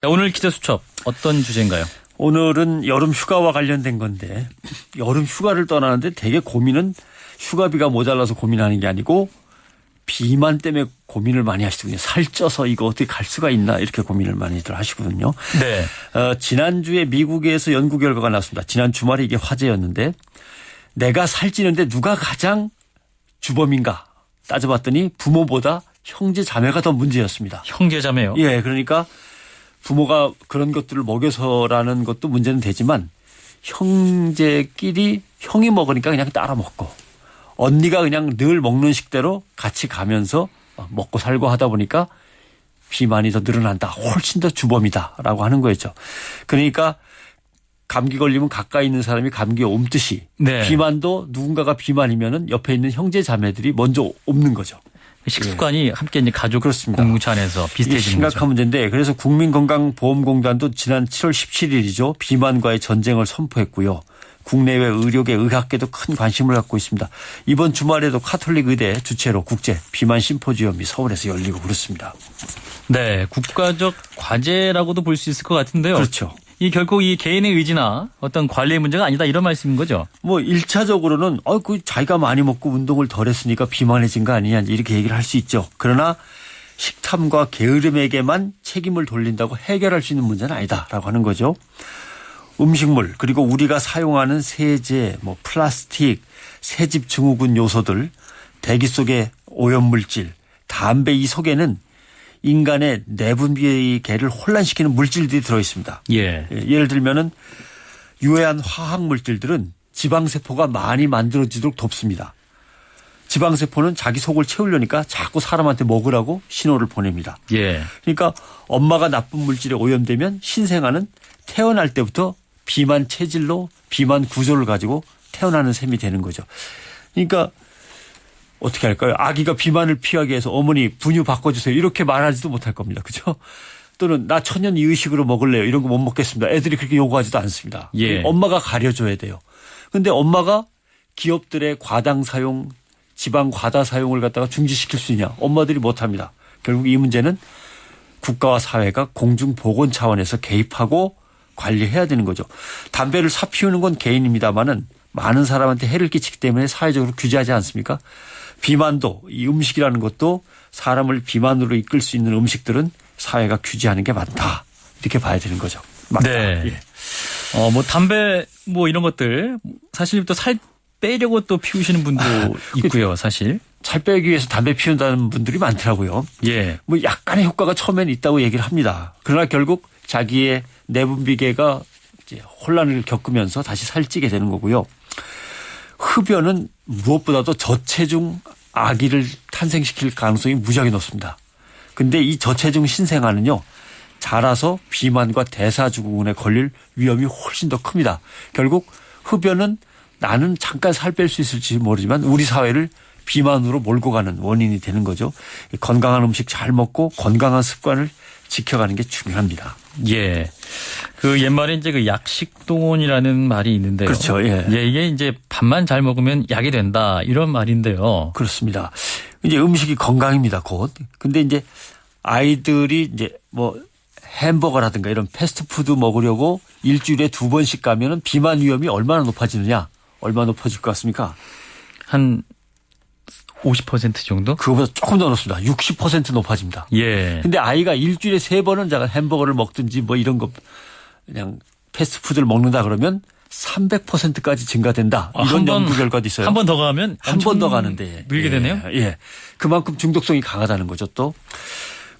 오늘 기자수첩 어떤 주제인가요? 오늘은 여름 휴가와 관련된 건데 여름 휴가를 떠나는데 되게 고민은 휴가비가 모자라서 고민하는 게 아니고 비만 때문에 고민을 많이 하시더군요. 살쪄서 이거 어떻게 갈 수가 있나 이렇게 고민을 많이들 하시거든요. 네. 지난주에 미국에서 연구 결과가 나왔습니다. 지난 주말에 이게 화제였는데 내가 살찌는데 누가 가장 주범인가 따져봤더니 부모보다 형제 자매가 더 문제였습니다. 형제 자매요? 예, 그러니까 부모가 그런 것들을 먹여서라는 것도 문제는 되지만 형제끼리 형이 먹으니까 그냥 따라 먹고 언니가 그냥 늘 먹는 식대로 같이 가면서 먹고 살고 하다 보니까 비만이 더 늘어난다. 훨씬 더 주범이다라고 하는 거였죠. 그러니까 감기 걸리면 가까이 있는 사람이 감기에 옮듯이 네. 비만도 누군가가 비만이면은 옆에 있는 형제 자매들이 먼저 옮는 거죠. 식습관이 함께 이제 가족 그렇습니다. 공동체 안에서 이게 비슷해지는 심각한 거죠. 문제인데 그래서 국민건강보험공단도 지난 7월 17일이죠. 비만과의 전쟁을 선포했고요. 국내외 의료계 의학계도 큰 관심을 갖고 있습니다. 이번 주말에도 카톨릭 의대 주최로 국제 비만 심포지엄이 서울에서 열리고 그렇습니다. 네, 국가적 과제라고도 볼 수 있을 것 같은데요. 그렇죠. 이 결국 이 개인의 의지나 어떤 관리의 문제가 아니다 이런 말씀인 거죠. 뭐 1차적으로는 자기가 많이 먹고 운동을 덜 했으니까 비만해진 거 아니냐 이렇게 얘기를 할 수 있죠. 그러나 식탐과 게으름에게만 책임을 돌린다고 해결할 수 있는 문제는 아니다라고 하는 거죠. 음식물 그리고 우리가 사용하는 세제, 플라스틱, 새집 증후군 요소들, 대기 속의 오염물질, 담배 이 속에는 인간의 내분비계를 혼란시키는 물질들이 들어있습니다. 예. 예를 들면은 유해한 화학 물질들은 지방세포가 많이 만들어지도록 돕습니다. 지방세포는 자기 속을 채우려니까 자꾸 사람한테 먹으라고 신호를 보냅니다. 예. 그러니까 엄마가 나쁜 물질에 오염되면 신생아는 태어날 때부터 비만 체질로 비만 구조를 가지고 태어나는 셈이 되는 거죠. 그러니까 어떻게 할까요? 아기가 비만을 피하기 위해서 어머니 분유 바꿔주세요. 이렇게 말하지도 못할 겁니다. 그죠? 또는 나 천연 이의식으로 먹을래요. 이런 거 못 먹겠습니다. 애들이 그렇게 요구하지도 않습니다. 예. 엄마가 가려줘야 돼요. 그런데 엄마가 기업들의 과당 사용, 지방 과다 사용을 갖다가 중지시킬 수 있냐? 엄마들이 못합니다. 결국 이 문제는 국가와 사회가 공중보건 차원에서 개입하고 관리해야 되는 거죠. 담배를 사 피우는 건 개인입니다마는 많은 사람한테 해를 끼치기 때문에 사회적으로 규제하지 않습니까? 비만도 이 음식이라는 것도 사람을 비만으로 이끌 수 있는 음식들은 사회가 규제하는 게 많다. 이렇게 봐야 되는 거죠. 맞다. 네. 예. 담배 이런 것들 사실 또 살 빼려고 또 피우시는 분도 있고요, 사실. 살 빼기 위해서 담배 피운다는 분들이 많더라고요. 예. 약간의 효과가 처음에는 있다고 얘기를 합니다. 그러나 결국 자기의 내분비계가 이제 혼란을 겪으면서 다시 살찌게 되는 거고요. 흡연은 무엇보다도 저체중 아기를 탄생시킬 가능성이 무지하게 높습니다. 근데 이 저체중 신생아는요. 자라서 비만과 대사증후군에 걸릴 위험이 훨씬 더 큽니다. 결국 흡연은 나는 잠깐 살 뺄 수 있을지 모르지만 우리 사회를 비만으로 몰고 가는 원인이 되는 거죠. 건강한 음식 잘 먹고 건강한 습관을 지켜가는 게 중요합니다. 예. 그 옛말에 이제 그 약식동원이라는 말이 있는데요. 그렇죠. 예. 예, 이게 이제 밥만 잘 먹으면 약이 된다 이런 말인데요. 그렇습니다. 이제 음식이 건강입니다. 곧. 근데 이제 아이들이 이제 햄버거라든가 이런 패스트푸드 먹으려고 일주일에 2번씩 가면은 비만 위험이 얼마나 높아지느냐? 얼마나 높아질 것 같습니까? 한 50% 정도? 그거보다 조금 더 높습니다. 60% 높아집니다. 예. 근데 아이가 일주일에 3번은 햄버거를 먹든지 이런 거 그냥 패스트푸드를 먹는다 그러면 300%까지 증가된다. 이런 연구 결과도 있어요. 한 번 더 가면 한 번 더 가는데. 밀게 되네요. 예. 그만큼 중독성이 강하다는 거죠 또.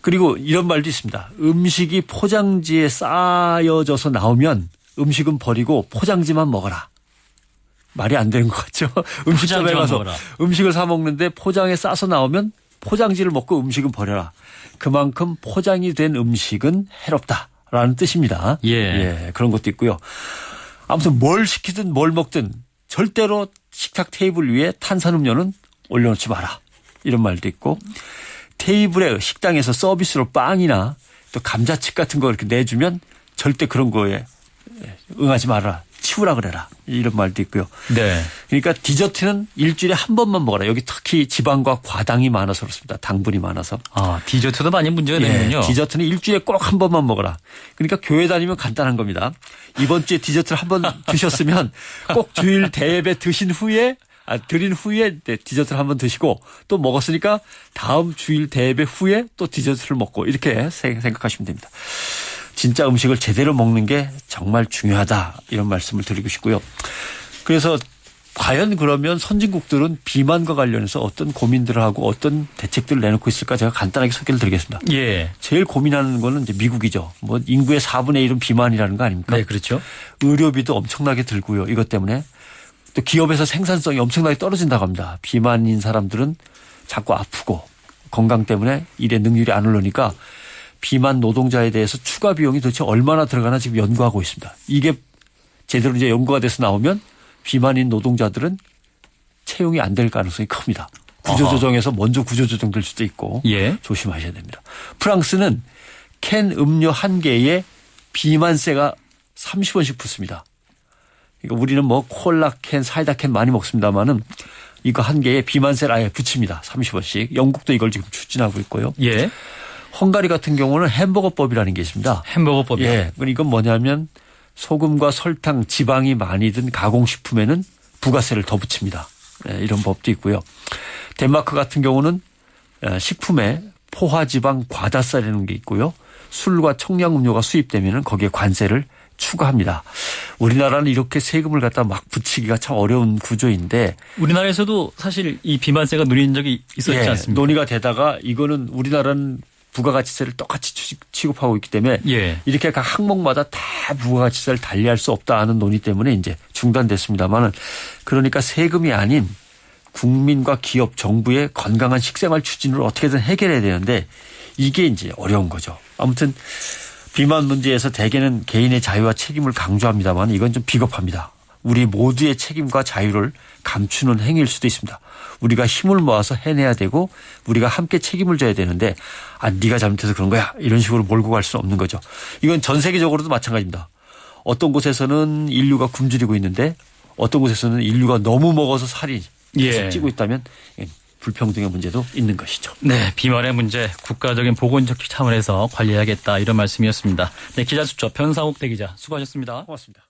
그리고 이런 말도 있습니다. 음식이 포장지에 쌓여져서 나오면 음식은 버리고 포장지만 먹어라. 말이 안 되는 것 같죠. 음식점에 가서 먹어라. 음식을 사 먹는데 포장에 싸서 나오면 포장지를 먹고 음식은 버려라. 그만큼 포장이 된 음식은 해롭다라는 뜻입니다. 예. 그런 것도 있고요. 아무튼 뭘 시키든 뭘 먹든 절대로 식탁 테이블 위에 탄산음료는 올려놓지 마라. 이런 말도 있고 테이블에 식당에서 서비스로 빵이나 또 감자칩 같은 거 이렇게 내주면 절대 그런 거에 응하지 마라. 치우라 그래라. 이런 말도 있고요. 네. 그러니까 디저트는 일주일에 한 번만 먹어라. 여기 특히 지방과 과당이 많아서 그렇습니다. 당분이 많아서. 아, 디저트도 많이 문제가 되는군요. 디저트는 일주일에 꼭 한 번만 먹어라. 그러니까 교회 다니면 간단한 겁니다. 이번 주에 디저트를 한 번 드셨으면 꼭 주일 대예배 드린 후에 디저트를 한 번 드시고 또 먹었으니까 다음 주일 대예배 후에 또 디저트를 먹고 이렇게 생각하시면 됩니다. 진짜 음식을 제대로 먹는 게 정말 중요하다 이런 말씀을 드리고 싶고요. 그래서 과연 그러면 선진국들은 비만과 관련해서 어떤 고민들을 하고 어떤 대책들을 내놓고 있을까 제가 간단하게 소개를 드리겠습니다. 예. 제일 고민하는 거는 이제 미국이죠. 뭐 인구의 4분의 1은 비만이라는 거 아닙니까? 네, 그렇죠. 의료비도 엄청나게 들고요. 이것 때문에 또 기업에서 생산성이 엄청나게 떨어진다고 합니다. 비만인 사람들은 자꾸 아프고 건강 때문에 일의 능률이 안 오르니까 비만 노동자에 대해서 추가 비용이 도대체 얼마나 들어가나 지금 연구하고 있습니다. 이게 제대로 이제 연구가 돼서 나오면 비만인 노동자들은 채용이 안 될 가능성이 큽니다. 구조조정에서 먼저 구조조정될 수도 있고 예. 조심하셔야 됩니다. 프랑스는 캔 음료 한 개에 비만세가 30원씩 붙습니다. 그러니까 우리는 뭐 콜라 캔, 사이다 캔 많이 먹습니다만은 이거 한 개에 비만세를 아예 붙입니다. 30원씩. 영국도 이걸 지금 추진하고 있고요. 예. 헝가리 같은 경우는 햄버거법이라는 게 있습니다. 햄버거법이요. 예. 이건 뭐냐면 소금과 설탕, 지방이 많이 든 가공식품에는 부가세를 더 붙입니다. 예, 이런 법도 있고요. 덴마크 같은 경우는 식품에 포화지방 과다쌀이라는 게 있고요. 술과 청량음료가 수입되면 거기에 관세를 추가합니다. 우리나라는 이렇게 세금을 갖다 막 붙이기가 참 어려운 구조인데 우리나라에서도 사실 이 비만세가 논의된 적이 있었지 않습니까? 논의가 되다가 이거는 우리나라는 부가가치세를 똑같이 취급하고 있기 때문에 예. 이렇게 각 항목마다 다 부가가치세를 달리할 수 없다 하는 논의 때문에 이제 중단됐습니다만은 그러니까 세금이 아닌 국민과 기업, 정부의 건강한 식생활 추진을 어떻게든 해결해야 되는데 이게 이제 어려운 거죠. 아무튼 비만 문제에서 대개는 개인의 자유와 책임을 강조합니다만 이건 좀 비겁합니다. 우리 모두의 책임과 자유를 감추는 행위일 수도 있습니다. 우리가 힘을 모아서 해내야 되고 우리가 함께 책임을 져야 되는데 네가 잘못해서 그런 거야 이런 식으로 몰고 갈 수는 없는 거죠. 이건 전 세계적으로도 마찬가지입니다. 어떤 곳에서는 인류가 굶주리고 있는데 어떤 곳에서는 인류가 너무 먹어서 살이 계속 찌고 있다면 불평등의 문제도 있는 것이죠. 네, 비만의 문제 국가적인 보건적 차원에서 관리해야겠다 이런 말씀이었습니다. 네, 기자수첩 변상욱 대기자 수고하셨습니다. 고맙습니다.